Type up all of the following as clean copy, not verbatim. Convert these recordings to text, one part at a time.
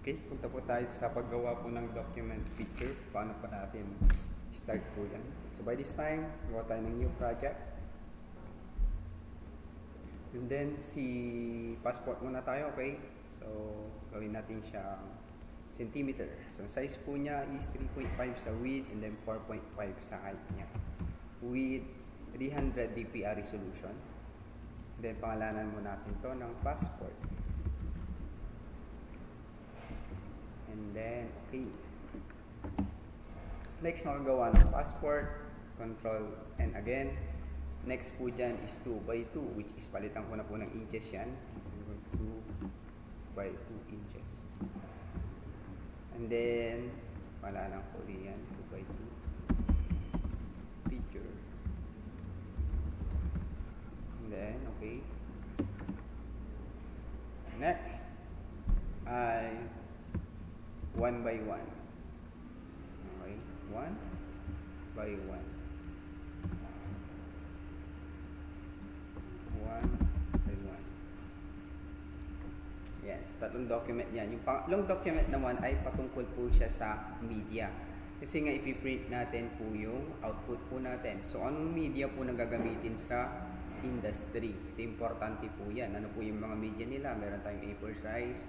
Okay, punta po tayo sa paggawa po ng document picture. Paano pa natin start po yan. So by this time, gawa tayo ng new project. And then, passport muna tayo, okay? So, gawin natin siya centimeter. So, size po niya is 3.5 sa width and then 4.5 sa height niya. With 300 dpi resolution. And then, pangalanan mo natin to ng passport. And then, okay. Next, magagawa ng passport, control, and again, next po dyan is 2x2, which is palitan ko na po ng inches yan. 2x2 inches. And then, palalang ko rin yan, 2x2 picture. And then, okay. Next, ay 1x1. Okay, 1x1. 1x1. Yes, tatlong document yan. Yung pangatlong document naman ay patungkol po siya sa media. Kasi nga ipiprint natin po yung output po natin. So, anong media po na gagamitin sa industry? Kasi importante po yan. Ano po yung mga media nila? Meron tayong A4 size,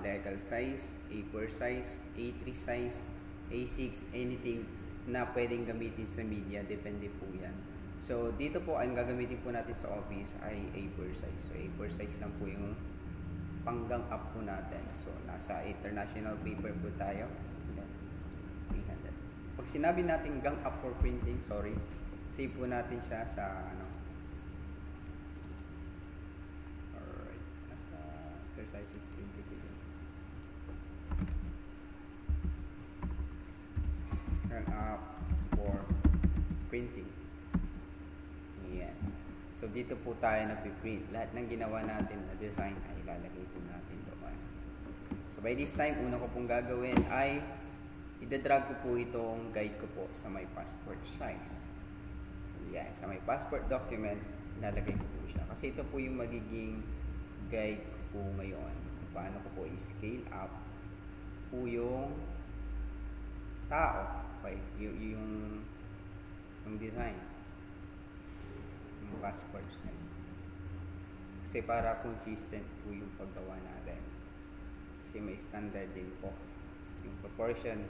legal size, A4 size, A3 size, A6, anything na pwedeng gamitin sa media, depende po yan. So, dito po, ang gagamitin po natin sa office ay A4 size. So, A4 size lang po yung panggang up po natin. So, nasa international paper po tayo. 300. Pag sinabi natin gang up for printing, sorry, save po natin siya sa, alright, nasa exercises 22. Gang up for printing. Yan. So, dito po tayo nagpiprint. Lahat ng ginawa natin na design ay ilalagay po natin doon. So, by this time, una ko pong gagawin ay idadrag ko po itong guide ko po sa my passport size. Yan. Sa my passport document, ilalagay ko po siya. Kasi ito po yung magiging guide ko po ngayon. Paano ko po i-scale up po yung tao. Okay. Yung design. Passport size. Kasi para consistent po yung paggawa natin. Kasi may standard din po yung proportion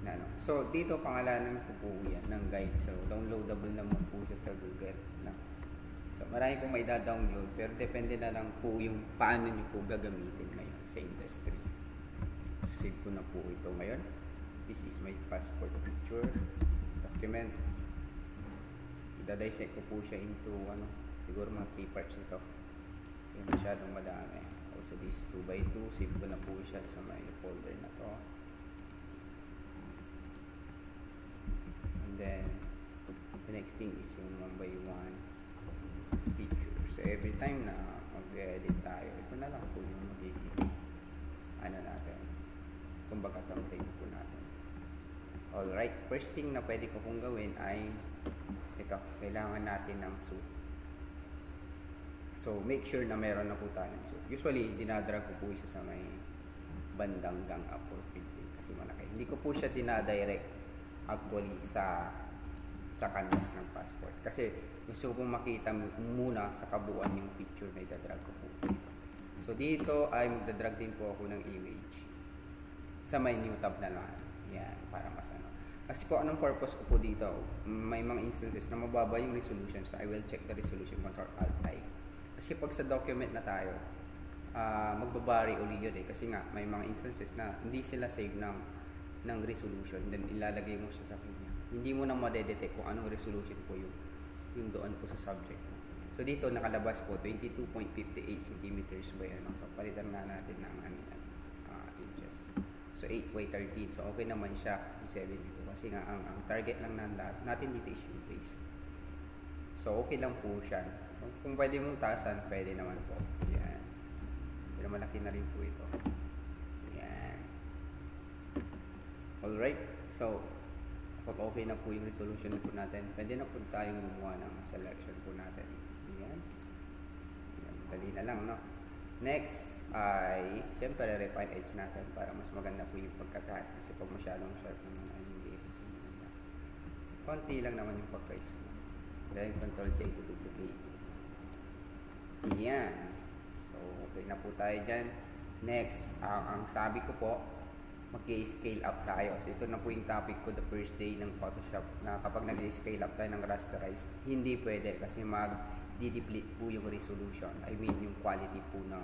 na ano. So, dito pangalanan ko po yan ng guide. So, downloadable naman po siya sa Google. So, marami po may da-download. Pero depende na lang po yung paano nyo po gagamitin ngayon sa industry. Save ko na po ito ngayon. This is my passport picture document. Dadisect ko po siya into siguro mga 3 parts nito kasi masyadong madami. Also this 2x2, save ko na po siya sa may folder na to. And then the next thing is yung 1x1 picture. So every time na mag-edit tayo, ito na lang po yung magiging natin, kumbaga template po natin. Alright, first thing na pwede ko pong gawin ay ito, kailangan natin ng suit. So, make sure na meron na po tayo ng suit. Usually, dinadrag ko po siya sa may bandang gang up for printing kasi malaki. Hindi ko po siya dinadirect actually sa canvas ng passport. Kasi gusto ko pong makita muna sa kabuuan yung picture na idadrag ko po dito. So, dito ay magdadrag din po ako ng image sa may new tab na lang. Yan, para mas Kasi po, anong purpose ko po dito? May mga instances na mababa yung resolution. So, I will check the resolution, Ctrl-Alt-I. Kasi pag sa document na tayo, magbabari uli yun eh. Kasi nga, may mga instances na hindi sila save ng resolution. Then, ilalagay mo siya sa kanya. Hindi mo na madedetect kung anong resolution po yung doon po sa subject. So, dito nakalabas po, 22.58 centimeters by So, palitan nga natin ng inches. So, 8x13. So, okay naman siya. 72. Kasi nga, ang target lang natin dito is yung base. So, okay lang po siya. Kung pwede mong taasan, pwede naman po. Yan. Pero malaki na rin po ito. Yan. Alright. So, pag okay na po yung resolution po natin, pwede na po tayong gumawa ng selection po natin. Yan. Yan. Dali na lang, no? Next ay siyempre refine edge natin para mas maganda po yung pagkakat. Kasi pag masyadong sharp naman ay hindi rin po maganda. Konti lang naman yung pagka-smooth. Then Control J to duplicate. Yan. So, okay na po tayo dyan. Next, ang sabi ko po, mag-scale up tayo. So, ito na po yung topic ko the first day ng Photoshop na kapag nag-scale up tayo ng rasterize, hindi pwede kasi mag-deplete po yung resolution. I mean, yung quality po ng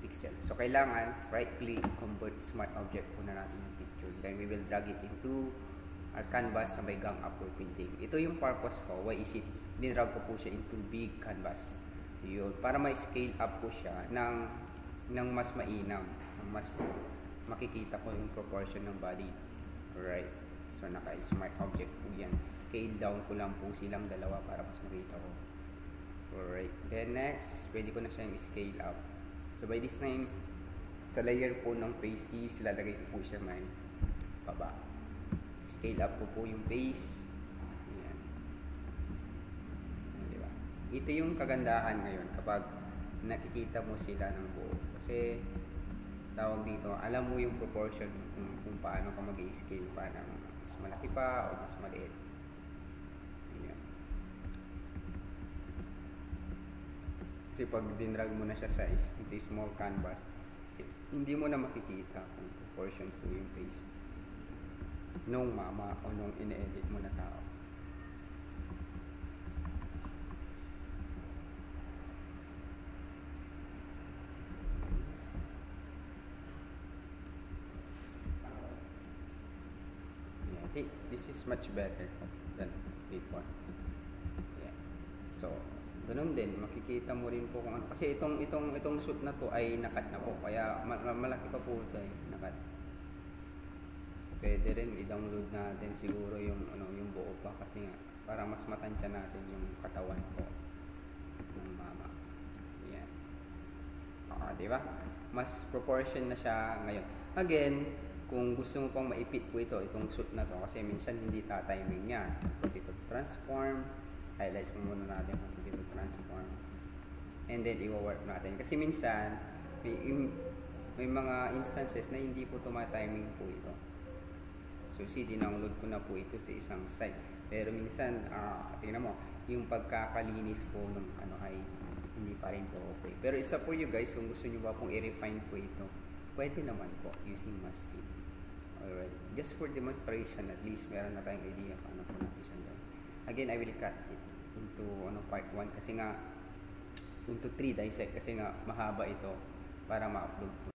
pixel. So, kailangan right-click, convert smart object po na natin yung picture. Then, we will drag it into our canvas sa may gang upward printing. Ito yung purpose ko. Why is it? Dinrag ko po siya into big canvas. Yun. Para ma-scale up po siya ng mas mainam. Mas makikita ko yung proportion ng body. Alright. So, naka-smart object po yan. Scale down ko lang po silang dalawa para mas makita ko. Alright. Then next, pwede ko na siyang scale up. So, by this time, sa layer po ng face is, lalagay ko po siya may baba. Scale up ko po yung face. Ayan. Diba? Ito yung kagandahan ngayon kapag nakikita mo sila ng buo. Kasi, tawag dito, alam mo yung proportion kung paano ka mag-scale pa ng mas malaki pa o mas maliit. Ayan. Kasi pag dinrag mo na siya sa into small canvas, hindi mo na makikita kung proportion po yung face nung mama o nung ine-edit mo na tao. Yeah, I think this is much better than before. Yeah. So, ganun din, makikita mo rin po kung ano. Kasi itong shoot na to ay nakat na po. Kaya malaki pa po ito eh, nakat. Pwede rin i-download natin siguro yung buo pa kasi nga para mas matansya natin yung katawan po ng mama. Yan. Di ba? Mas proportion na siya ngayon. Again, kung gusto mo pang maipit po itong shoot na to kasi minsan hindi ta-timing niya. Pwede ito transform, highlights mo muna natin kung pwede ito transform. And then i-work natin kasi minsan may mga instances na hindi po tuma-timing po ito. So, dinownload ko na po ito sa isang site. Pero minsan, tingnan mo, yung pagkakalinis po ng ay hindi pa rin po okay. Pero isa po you guys, kung gusto nyo ba pong i-refine po ito, pwede naman po using masking. Alright. Just for demonstration, at least meron na tayong idea kung ano po natin siya gawin. Again, I will cut it into part 1 kasi nga into 3 dissect kasi nga mahaba ito para ma-upload po